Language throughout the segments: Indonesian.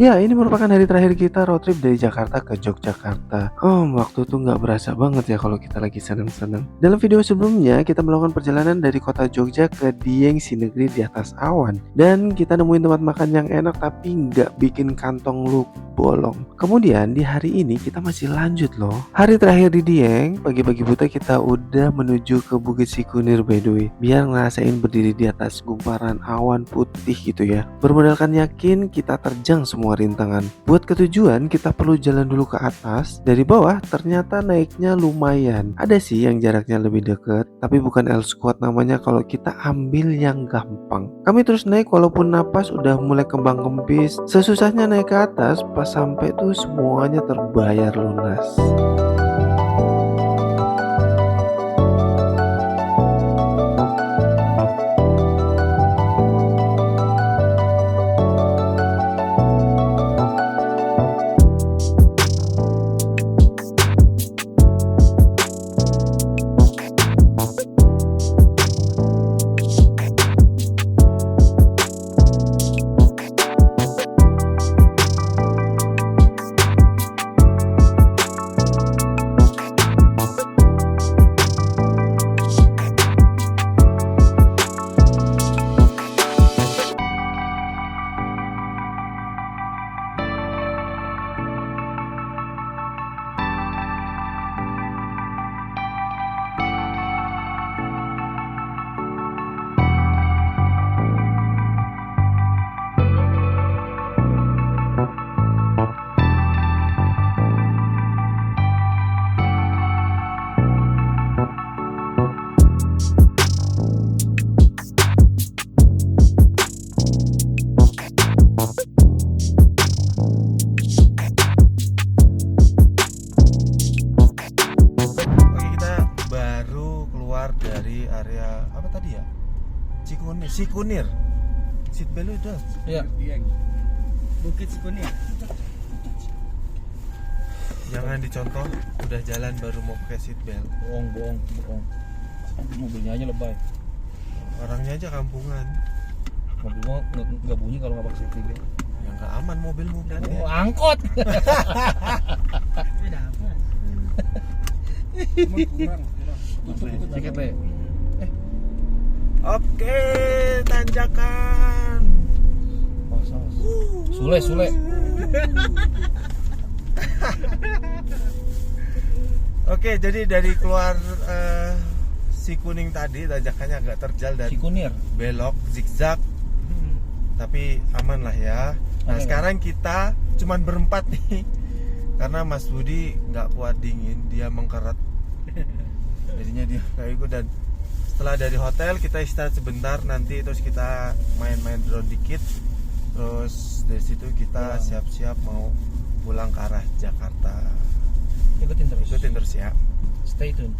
Ya, ini merupakan hari terakhir kita road trip dari Jakarta ke Yogyakarta. Waktu tuh nggak berasa banget ya kalau kita lagi seneng-seneng. Dalam video sebelumnya, kita melakukan perjalanan dari kota Jogja ke Dieng, si negeri di atas awan. Dan kita nemuin tempat makan yang enak tapi nggak bikin kantong lu bolong. Kemudian di hari ini kita masih lanjut loh. Hari terakhir di Dieng, pagi-pagi buta kita udah menuju ke Bukit Sikunir by the way. Biar ngerasain berdiri di atas gumparan awan putih gitu ya. Bermodalkan yakin kita terjang semua rintangan. Buat ketujuan kita perlu jalan dulu ke atas. Dari bawah ternyata naiknya lumayan. Ada sih yang jaraknya lebih deket, tapi bukan L squad namanya kalau kita ambil yang gampang. Kami terus naik walaupun napas udah mulai kembang kempis. Sesusahnya naik ke atas, pas sampai tuh semuanya terbayar lunas. Dari area apa tadi ya? Sikunir. Seatbelt lu udah. Iya. Bukit Sikunir. Jangan dicontoh, udah jalan baru mau pakai seatbelt. Bohong. Mobilnya aja lebay. Orangnya aja kampungan. Mobil gua nggak bunyi kalau nggak pakai seatbelt. Ya nggak aman mobilmu kan ya. Oh, angkot. Beda apa? Kurang. Sedikit le. Oke, tanjakan. Sule. Oke, jadi dari keluar Sikuning tadi tanjakannya agak terjal dan Sikunir. belok zigzag. Tapi aman lah ya. Nah, sekarang kita cuman berempat nih. Karena Mas Budi nggak kuat dingin, dia mengkeret. Jadinya dia nggak ikut, dan setelah dari hotel kita istirahat sebentar, nanti terus kita main-main drone dikit, terus dari situ kita siap-siap mau pulang ke arah Jakarta. Ikutin terus ya. Stay tune.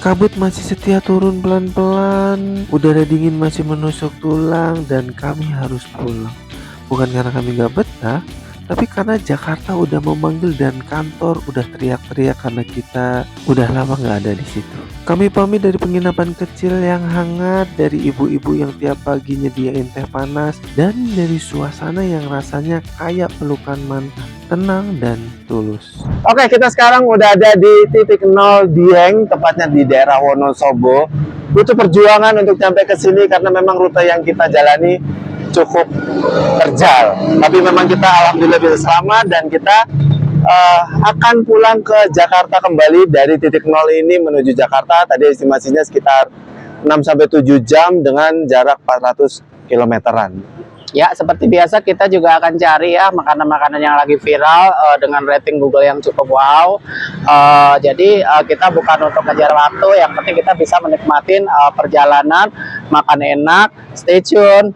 Kabut masih setia turun pelan-pelan, udara dingin masih menusuk tulang, dan kami harus pulang. Bukan karena kami gak betah, tapi karena Jakarta udah memanggil dan kantor udah teriak-teriak karena kita udah lama gak ada di situ. Kami pamit dari penginapan kecil yang hangat, dari ibu-ibu yang tiap pagi nyediain teh panas, dan dari suasana yang rasanya kayak pelukan mantan, tenang dan tulus. Oke, kita sekarang udah ada di titik 0 Dieng, tepatnya di daerah Wonosobo. Butuh perjuangan untuk sampai ke sini karena memang rute yang kita jalani cukup terjal. Tapi memang kita alhamdulillah bisa selamat, dan kita akan pulang ke Jakarta kembali dari titik nol ini menuju Jakarta. Tadi estimasinya sekitar 6-7 jam dengan jarak 400 kilometeran. Ya, seperti biasa kita juga akan cari ya makanan-makanan yang lagi viral dengan rating Google yang cukup wow. Jadi kita bukan untuk ngejar waktu, yang penting kita bisa menikmatin perjalanan, makan enak. Stay tune.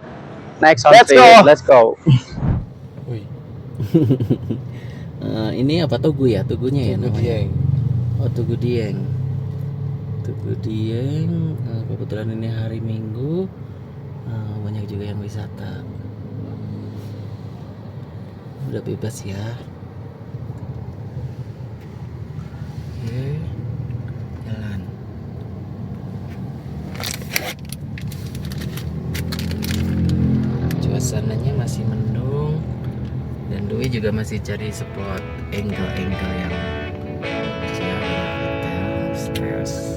Next on trip. Let's go. Wih, Ini apa tugu ya? Tugunya ya Tugu namanya? Dieng. Oh, Tugu Dieng. Tugu Dieng. Kebetulan ini hari Minggu. Banyak juga yang wisata. Udah bebas ya. Oke. Jalan. Suasananya masih mendung. Dan Dwi juga masih cari spot angle-angle yang siap hotel upstairs.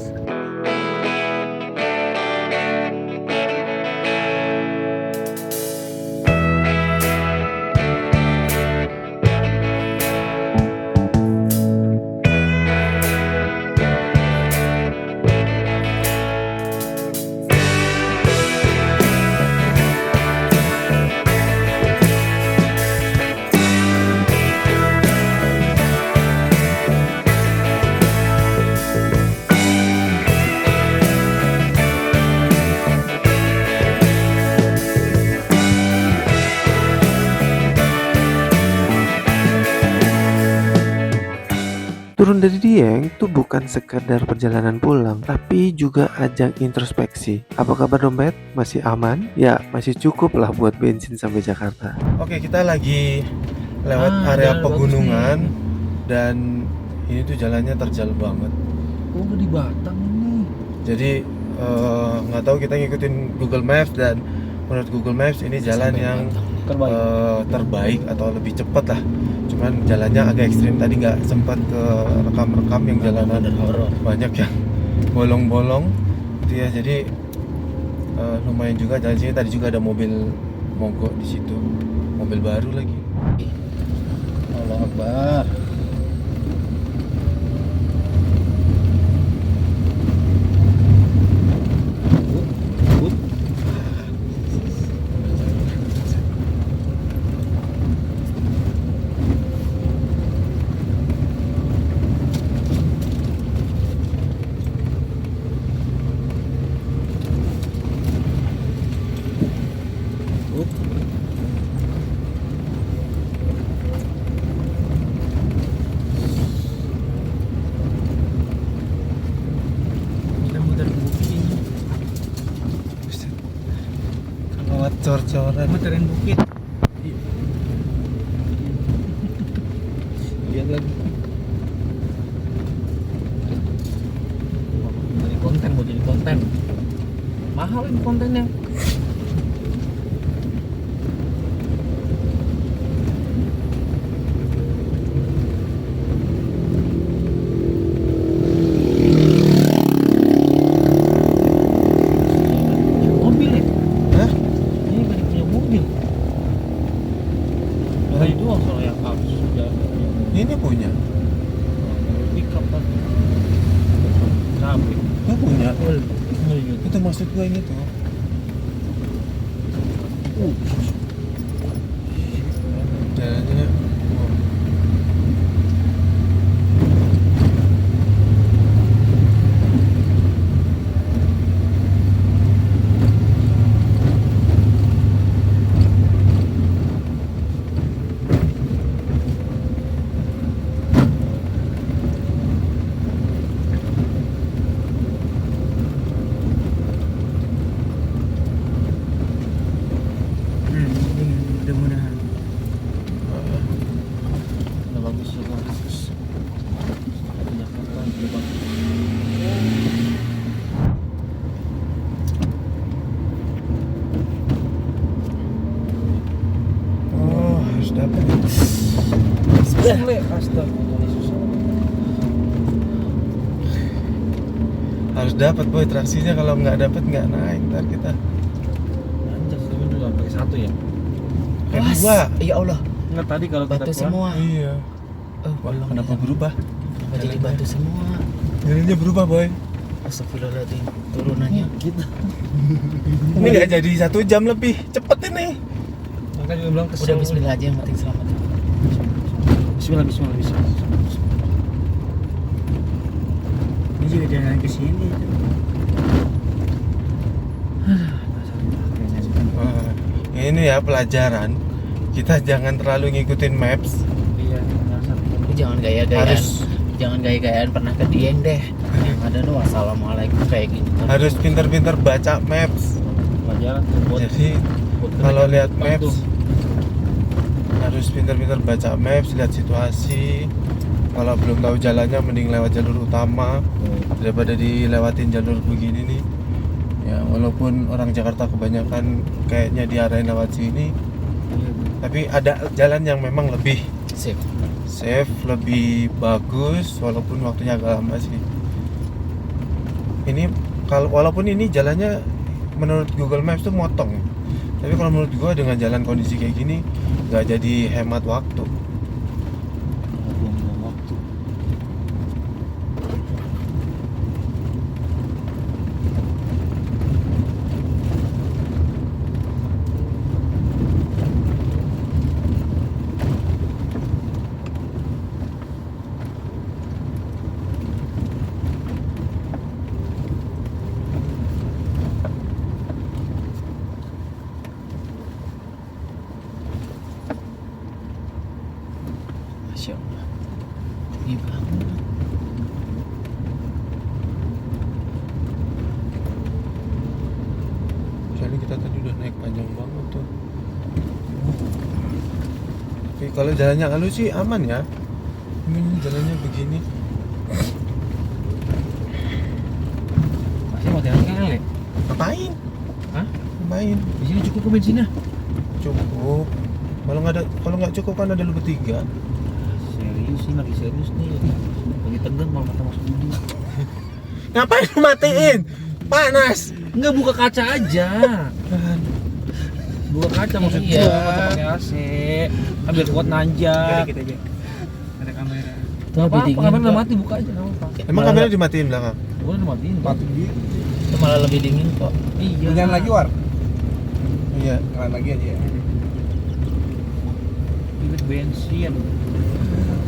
Turun dari Dieng tuh bukan sekedar perjalanan pulang, tapi juga ajang introspeksi. Apa kabar dompet? Masih aman? Ya, masih cukup lah buat bensin sampai Jakarta. Oke, kita lagi lewat area jalan pegunungan dan ini tuh jalannya terjal banget. Oh, di Batam ini. Jadi nggak tahu, kita ngikutin Google Maps dan menurut Google Maps ini jalan yang terbaik atau lebih cepat lah. Cuman jalannya agak ekstrim, tadi nggak sempat ke rekam-rekam yang jalanan banyak yang bolong-bolong gitu ya. Jadi lumayan juga jalan sini. Tadi juga ada mobil mogok di situ, mobil baru lagi. Allah Akbar. Lewat cor-coran. Muterin bukit. Lihat lagi. Mau jadi konten. Mahal ini kontennya. Mobil ya? Hah? Ini banyak punya mobil. Hari doang soalnya yang harus sudah Ini punya. pick up kan. Sampai. Nggak punya. Ngeliat. Itu maksud gue ini tuh. Jalannya. Mudah-mudahan. Udah bagus. Jakarta udah bagus. Oh, harus dapat. Harus dapat boy, traksinya kalau nggak dapat nggak naik ntar kita. Anjas ini dulu pakai satu ya. Kedua. Ya Allah, Enggak, tadi kalau kita batu pulang semua. Iya. Oh, belum. Kenapa berubah? Kenapa jadi batu semua? Jalannya berubah boy. Astagfirullahaladzim, turunannya Gitu. Ini nggak jadi 1 jam lebih, cepet ini. Makanya juga bilang kesel. udah bismillah aja yang penting selamat. Bismillah, bismillah, bismillah. Ini juga jalan ke sini. Ini ya pelajaran. Kita jangan terlalu ngikutin maps. Iya, Tapi jangan gaya-gayaan. Harus Jangan gaya-gayaan pernah ke Dieng deh. Yang ada tuh wassalamualaikum kayak gini. harus pinter-pinter baca maps. pelajaran buat Jadi kalau lihat maps harus pinter-pinter baca maps, lihat situasi. Kalau belum tahu jalannya mending lewat jalur utama daripada dilewatin jalur begini nih. Ya walaupun orang Jakarta kebanyakan kayaknya diarahin lewat sini, tapi ada jalan yang memang lebih Sip. safe, lebih bagus walaupun waktunya agak lama sih. Ini walaupun ini jalannya menurut Google Maps tuh motong, tapi kalau menurut gua dengan jalan kondisi kayak gini nggak jadi hemat waktu. buang-buang waktu. Masya Allah. Ini banget. Soalnya kita tadi udah naik panjang banget tuh. Tapi kalau jalannya halus sih aman ya. Ini jalannya begini. Masih mau jalan kali? Ngapain? Hah? Ngapain? Di sini cukup ke bensinnya? Cukup. Kalau nggak cukup kan ada lu bertiga. Serius nih, lagi serius nih. Lagi tegang mau mata masuk budi. Ngapain lu matiin? Panas. Enggak, buka kaca aja. Buka kaca maksud Iya. gua, kaca pakai AC. Ambil kuat nanjak. Dikit aja. Ada kamera. Tuh Apa? lebih dingin. Kamera udah Pak. mati, buka aja enggak apa-apa. Emang kamera dimatiin belakang? Gua udah matiin. Mati gitu. Itu malah lebih dingin kok. Iya. Jangan lagi war, Iya. jangan lagi aja ya. Duit bensin.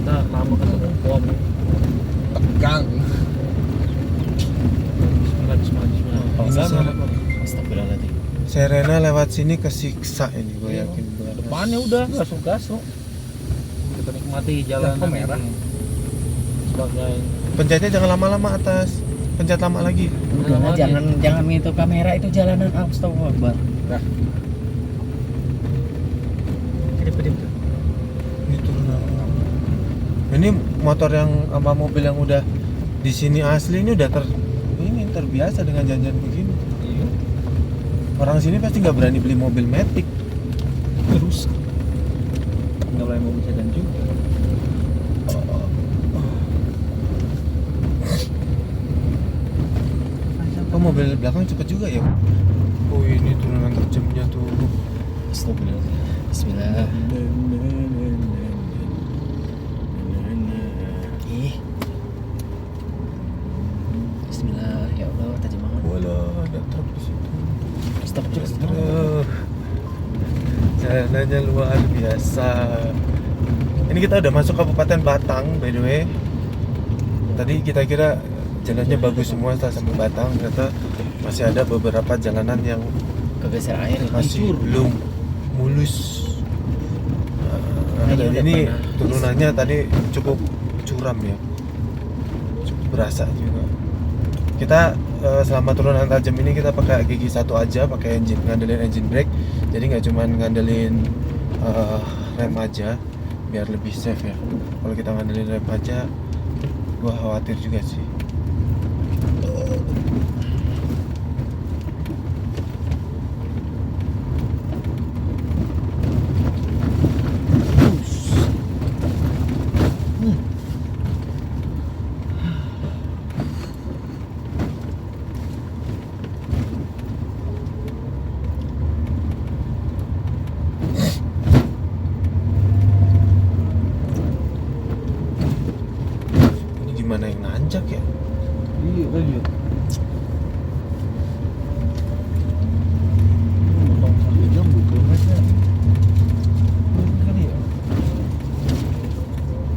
Nah, lama ketemu pom. Tegang. Bismillah, bismillah, bismillah. Enggak, enggak. Astagfirullahaladzim. Serena lewat sini kesiksa ini, gue yakin banget. Depannya udah gasuk-gasuk. Kita nikmati jalan Lampu merah. sebagai Pencetnya jangan lama-lama atas. Pencet lama lagi. Udah lah, jangan itu kamera itu jalanan Astagfirullah. kedip-kedip tuh. Ini turunan. Ini motor yang sama mobil yang udah di sini asli ini udah terbiasa dengan jalan-jalan begini. Iya. Orang sini pasti nggak berani beli mobil Matic. Rusak. Nggak boleh mobil sedan juga. Oh, mobil belakang cepet juga ya. Oh, ini turunan terjemnya tuh. Astagfirullah. Bismillah. Ih. Bismillah, ya Allah, tajam banget. Wala, ada truk di situ. Astagfirullah. Truk. Jalanannya luar biasa. Ini kita udah masuk Kabupaten Batang, by the way. Tadi kita kira jalannya bagus semua setelah sampai Batang, ternyata masih ada beberapa jalanan yang Kegeser air ini. masih belum mulus. Ini Dan udah ini pernah. turunannya tadi cukup curam ya, cukup berasa juga. Kita selama turunan tajam ini kita pakai gigi satu aja, pakai ngandelin engine brake, jadi nggak cuman ngandelin rem aja, biar lebih safe ya. Kalau kita ngandelin rem aja, gua khawatir juga sih.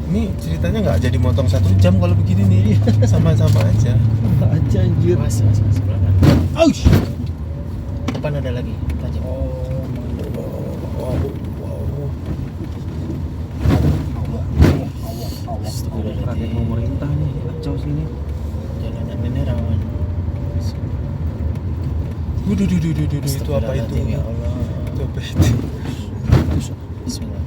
Ini ceritanya nggak jadi motong 1 jam kalau begini nih. Sama-sama aja. Aja anjir. Mas pelan-pelan. Aus. Depan ada lagi. Tajam. Perhatian pemerintah nih, kacau sini. Jalanan ini rawan. Itu apa itu? Ya Allah. Itu apa itu? Bismillah.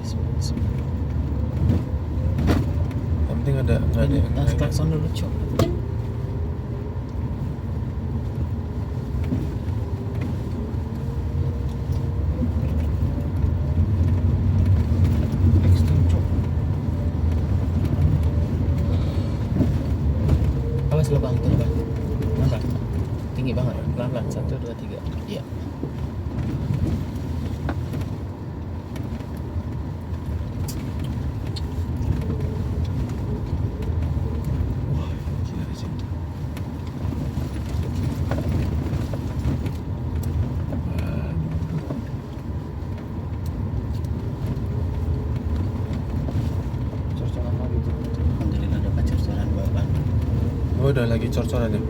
Yang penting ada nggak ada yang lain. Klakson dulu, Cok. Awas lubang tuh, Bang. Nampak? Tinggi banget. Pelan-pelan. 1, 2, 3. Iya. Gila sih. Cor-coran lagi tuh. Alhamdulillah dapat curcoran baban. Oh, udah lagi cor-coran ya?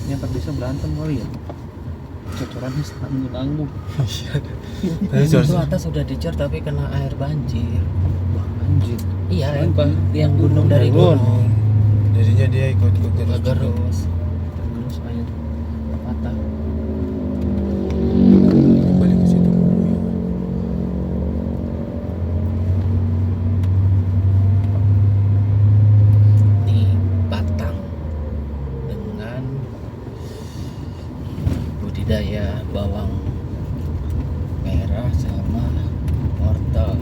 Ini antar desa berantem kali ya. Cor-corannya nanggung. Iya. Tapi Itu cor atas sudah dicor tapi kena air banjir. Wah anjir. Iya, yang gunung dari gunung. jadinya dia ikut-ikut terus. Terus air patah. Balik ke situ. di Batang dengan budidaya bawang merah sama wortel.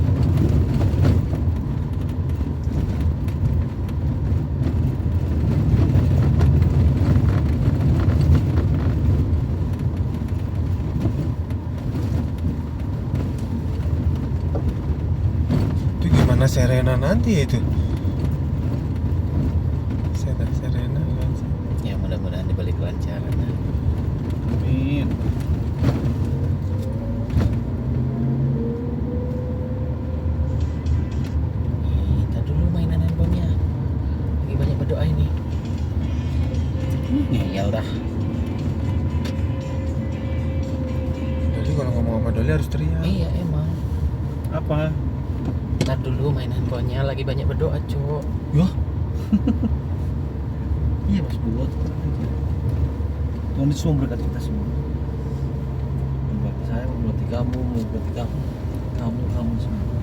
Itu gimana Serena nanti ya itu? Serena kan. Ya mudah-mudahan dibalik kelancaran. Amin. Kita dulu mainan handphonenya. Lagi banyak berdoa ini. Ya udah. Jadi kalau ngomong sama Doli harus teriak. Iya emang. Apa? Ntar dulu main handphonenya lagi banyak berdoa, Cuk. Iya mas buat. Tuhan itu semua berkat kita semua. Memberkati saya, memberkati kamu, memberkati kamu semua.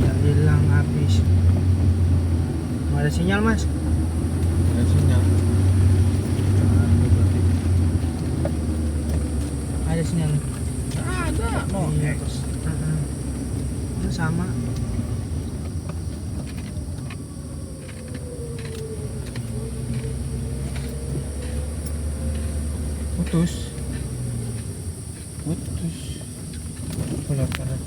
Ya hilang habis. Nggak ada sinyal mas. Ada sinyal. Ada sinyal. Ada. No. Iya, terus. Itu sama. Putus. Pulang kanan.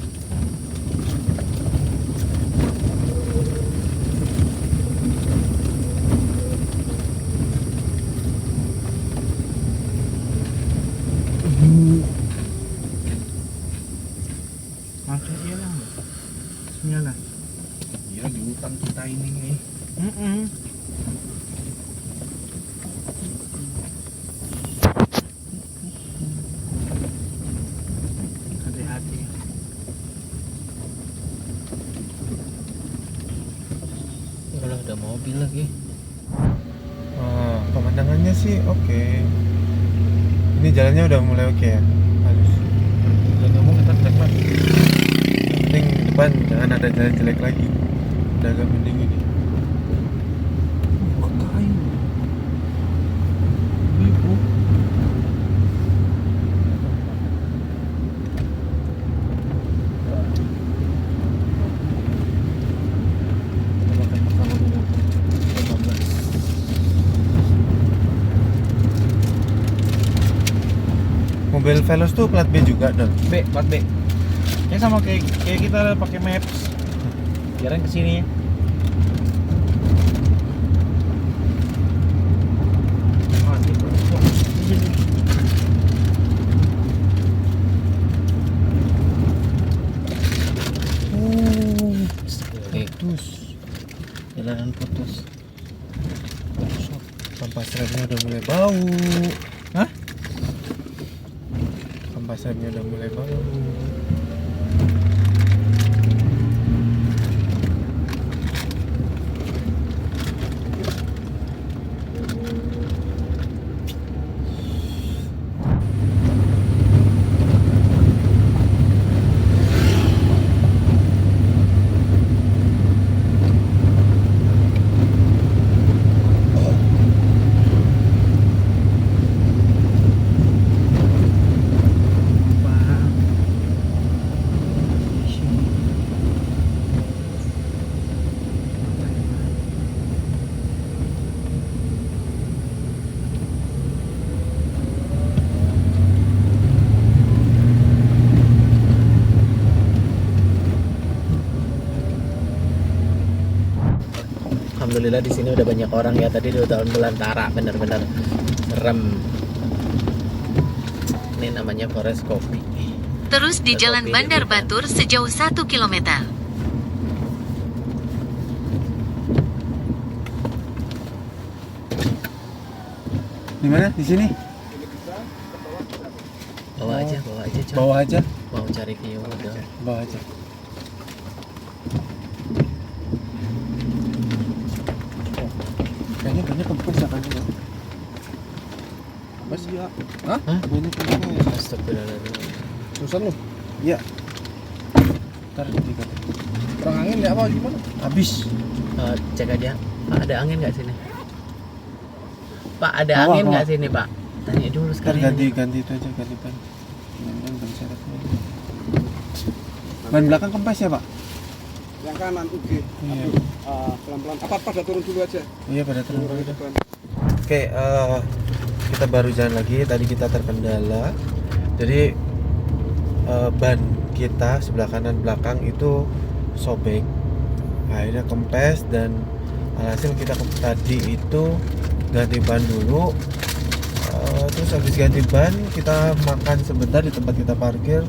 Maksud dia lah. Sinyal lah. Iya di hutan kita ini nih. Hati-hati. Kalau ada mobil lagi. Pemandangannya sih oke. Ini jalannya udah mulai oke ya. Halus. Udah ngomong kita cek lah. Yang penting depan jangan ada jalan jelek lagi. Udah agak mending ini. Kayu. Ibu. Mobil Veloz tuh plat B juga dong. B, plat B. Ya sama kayak kita pakai maps. Jarang kesini. Jalanan putus. Kampas remnya udah mulai bau. Hah? Kampas remnya udah mulai bau. Alhamdulillah di sini udah banyak orang ya. Tadi di tahun belantara bener-bener serem. Ini namanya Forest Coffee. Terus di Jalan Bandar Batur sejauh 1 km. Di mana? Di sini? Bawa aja coy. Bawah aja. Mau cari view udah. Bawah aja. Kayaknya kempes ya kan? Mas iya. Hah? Banyak kempes. Astagfirullahaladzim. Susah lu. Iya. Ntar dikat. Kurang angin ya apa gimana? Habis. Cek aja. Pak, ada angin nggak sini? Pak, ada Bawah, angin bawah. nggak sini, Pak? Tanya dulu Ntar sekali. ganti itu aja, ganti ban. Jangan ban seret lagi. Ban belakang kempes ya, Pak? Yang kanan UG. Iya. Pelan-pelan. Apa pada turun dulu aja. Iya, pada turun Turun dulu. depan. Oke, kita baru jalan lagi. Tadi kita terkendala. Jadi ban kita sebelah kanan belakang itu sobek. Akhirnya kempes dan alhasil kita tadi itu ganti ban dulu. Terus habis ganti ban kita makan sebentar di tempat kita parkir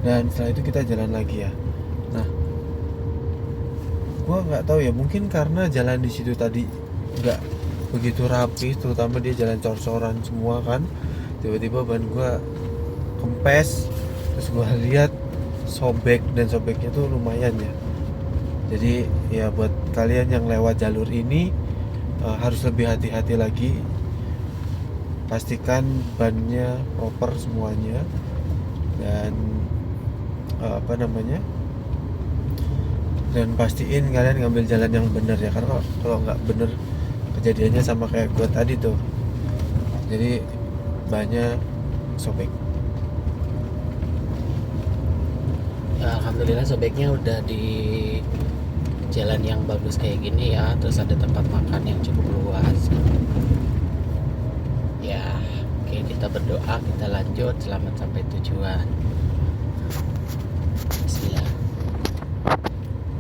dan setelah itu kita jalan lagi ya. Nah, gua nggak tahu ya, mungkin karena jalan di situ tadi nggak begitu rapi, terutama dia jalan cor-coran semua kan. Tiba-tiba ban gua kempes, terus gua lihat sobek dan sobeknya tuh lumayan ya. Jadi ya buat kalian yang lewat jalur ini harus lebih hati-hati lagi. Pastikan bannya proper semuanya dan dan pastiin kalian ngambil jalan yang benar ya, karena kalau nggak bener kejadiannya sama kayak gua tadi tuh, jadi banyak sobek. Ya, alhamdulillah sobeknya udah di jalan yang bagus kayak gini ya. Terus ada tempat makan yang cukup luas. Ya, oke, kita berdoa, kita lanjut, selamat sampai tujuan. Bismillah.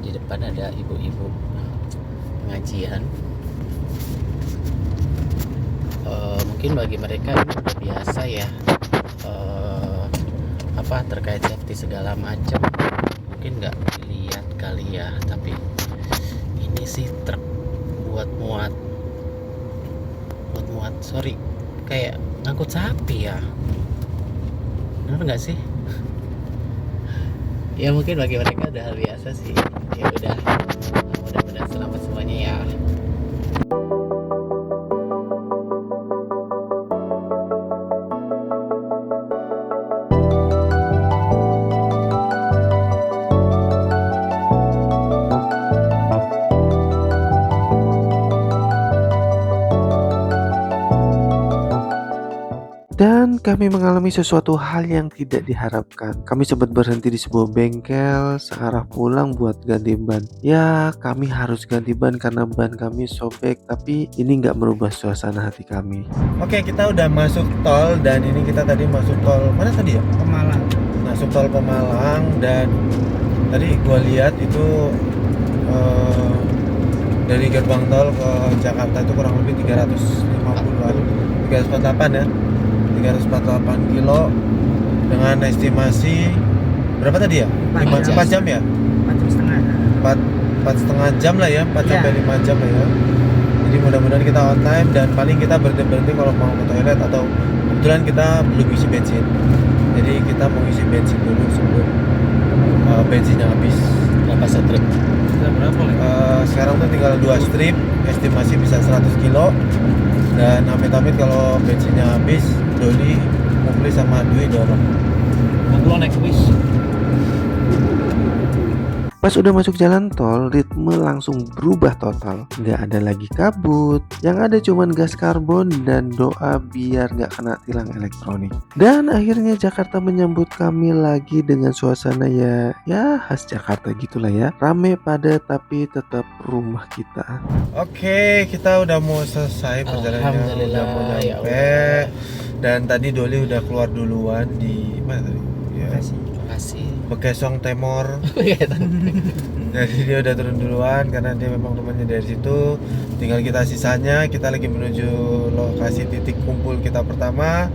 Di depan ada ibu-ibu pengajian. Mungkin bagi mereka ini udah biasa ya, terkait safety segala macam. Mungkin nggak dilihat kali ya, tapi ini sih truk buat muat sorry, kayak ngangkut sapi ya, bener nggak sih? Ya mungkin bagi mereka udah hal biasa sih. Ya udah, mudah-mudahan selamat semuanya ya. Dan kami mengalami sesuatu hal yang tidak diharapkan. Kami sempat berhenti di sebuah bengkel searah pulang buat ganti ban. Ya, kami harus ganti ban karena ban kami sobek, tapi ini nggak merubah suasana hati kami. Oke, kita udah masuk tol dan ini kita tadi masuk tol mana tadi ya? Pemalang. Masuk tol Pemalang dan tadi gua lihat itu dari gerbang tol ke Jakarta itu kurang lebih 350-an, 348 ya. 348 kilo dengan estimasi berapa tadi ya? 4 jam ya? 4 jam setengah. 4,5 jam lah ya, 4 sampai 5 jam lah ya. Jadi mudah-mudahan kita on time dan paling kita berhenti kalau mau ke toilet atau kebetulan kita belum isi bensin. Jadi kita mau isi bensin dulu sebelum bensinnya habis. Berapa strip? Berapa lagi? Sekarang tuh tinggal 2 strip, estimasi bisa 100 kilo. Dan amit-amit kalau bensinnya habis, Doli, Mukli sama Dwi dorong. Mau pulang naik bis. Pas udah masuk jalan tol, ritme langsung berubah total. Nggak ada lagi kabut, yang ada cuman gas karbon dan doa biar nggak kena tilang elektronik. Dan akhirnya Jakarta menyambut kami lagi dengan suasana ya khas Jakarta gitulah ya. Rame padat tapi tetap rumah kita. Oke, kita udah mau selesai perjalanannya, Alhamdulillah, udah mau ya nyampe. Allah. Dan tadi Doli udah keluar duluan di mana tadi? Ya, Kasih. Bekesong Temor. Jadi dia udah turun duluan karena dia memang rumahnya dari situ. Tinggal kita sisanya, kita lagi menuju lokasi titik kumpul kita pertama.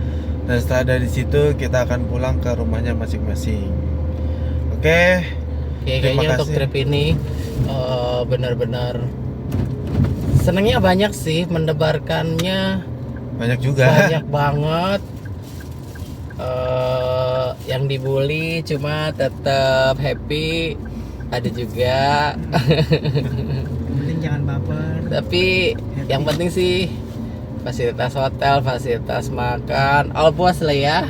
Dan setelah dari situ kita akan pulang ke rumahnya masing-masing. Oke. Oke, Terima kayaknya untuk kasih. trip ini benar-benar senangnya banyak sih, mendebarkannya Banyak juga. banyak banget. Yang dibully cuma tetap happy, ada juga. Penting jangan baper. Tapi yang penting sih fasilitas hotel, fasilitas makan, all puas lah ya.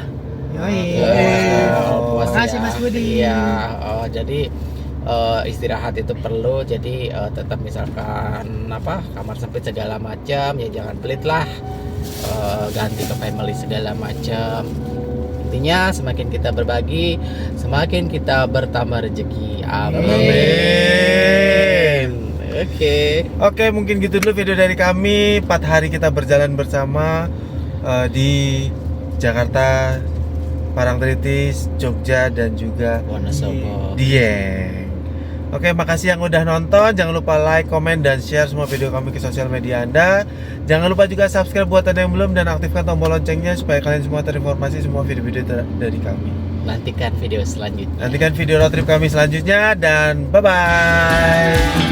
Yoi. All puas Makasih, ya. Mas Budi. Iya, jadi istirahat itu perlu. Jadi tetap misalkan kamar sempit segala macam ya jangan pelit lah. Ganti ke family segala macam. Intinya semakin kita berbagi, semakin kita bertambah rezeki. Amin. Amin. Oke. Mungkin gitu dulu video dari kami. 4 hari kita berjalan bersama di Jakarta, Parangtritis, Jogja dan juga Wonosobo. Dieng. Oke, makasih yang udah nonton. Jangan lupa like, komen, dan share semua video kami ke sosial media Anda. Jangan lupa juga subscribe buat Anda yang belum dan aktifkan tombol loncengnya supaya kalian semua terinformasi semua video-video dari kami. Nantikan video selanjutnya. Nantikan video road trip kami selanjutnya dan bye-bye.